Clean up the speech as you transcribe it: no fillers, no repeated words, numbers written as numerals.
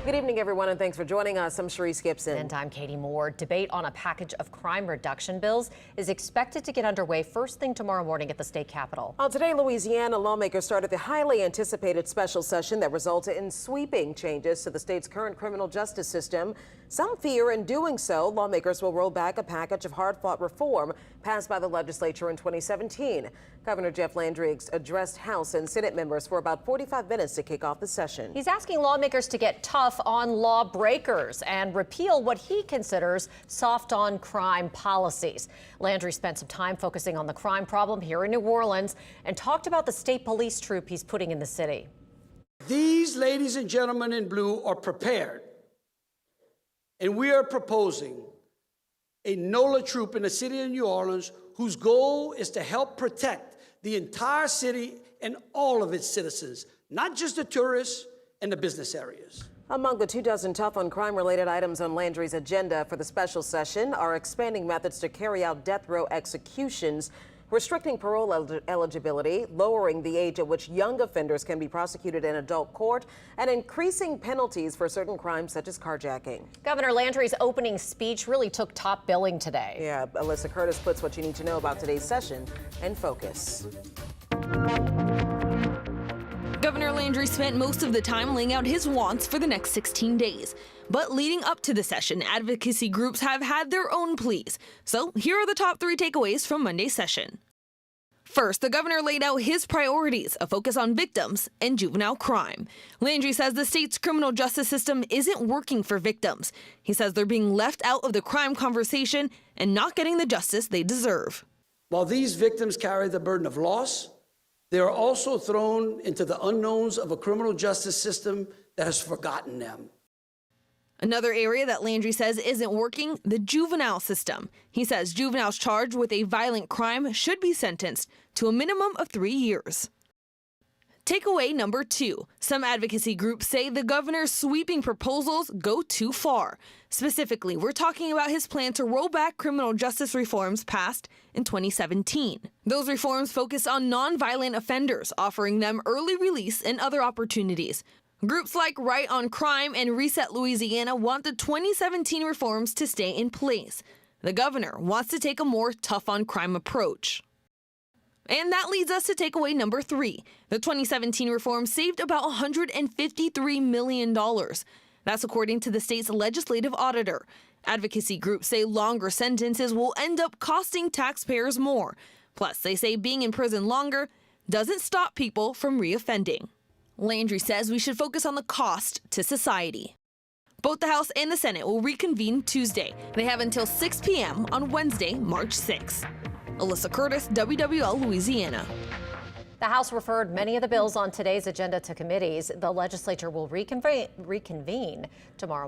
Good evening, everyone, and thanks for joining us. I'm Sharice Gibson. And I'm Katie Moore. Debate on a package of crime reduction bills is expected to get underway first thing tomorrow morning at the state capitol. Today, Louisiana lawmakers started the highly anticipated special session that resulted in sweeping changes to the state's current criminal justice system. Some fear in doing so, lawmakers will roll back a package of hard-fought reform passed by the legislature in 2017. Governor Jeff Landry addressed House and Senate members for about 45 minutes to kick off the session. He's asking lawmakers to get tough on lawbreakers and repeal what he considers soft on crime policies. Landry spent some time focusing on the crime problem here in New Orleans and talked about the state police troop he's putting in the city. These ladies and gentlemen in blue are prepared, and we are proposing a NOLA troop in the city of New Orleans whose goal is to help protect the entire city and all of its citizens, not just the tourists and the business areas. Among the 24 tough on crime-related items on Landry's agenda for the special session are expanding methods to carry out death row executions, restricting parole eligibility, lowering the age at which young offenders can be prosecuted in adult court, and increasing penalties for certain crimes such as carjacking. Governor Landry's opening speech really took top billing today. Yeah, Alyssa Curtis puts what you need to know about today's session in focus. Governor Landry spent most of the time laying out his wants for the next 16 days. But leading up to the session, advocacy groups have had their own pleas. So here are the top 3 takeaways from Monday's session. First, the governor laid out his priorities, a focus on victims and juvenile crime. Landry says the state's criminal justice system isn't working for victims. He says they're being left out of the crime conversation and not getting the justice they deserve. While these victims carry the burden of loss, they are also thrown into the unknowns of a criminal justice system that has forgotten them. Another area that Landry says isn't working, the juvenile system. He says juveniles charged with a violent crime should be sentenced to a minimum of 3 years. Takeaway number 2. Some advocacy groups say the governor's sweeping proposals go too far. Specifically, we're talking about his plan to roll back criminal justice reforms passed in 2017. Those reforms focus on nonviolent offenders, offering them early release and other opportunities. Groups like Right on Crime and Reset Louisiana want the 2017 reforms to stay in place. The governor wants to take a more tough on crime approach. And that leads us to takeaway number 3. The 2017 reform saved about $153 million. That's according to the state's legislative auditor. Advocacy groups say longer sentences will end up costing taxpayers more. Plus, they say being in prison longer doesn't stop people from reoffending. Landry says we should focus on the cost to society. Both the House and the Senate will reconvene Tuesday. They have until 6 p.m. on Wednesday, March 6. Alyssa Curtis, WWL Louisiana. The House referred many of the bills on today's agenda to committees. The legislature will reconvene tomorrow.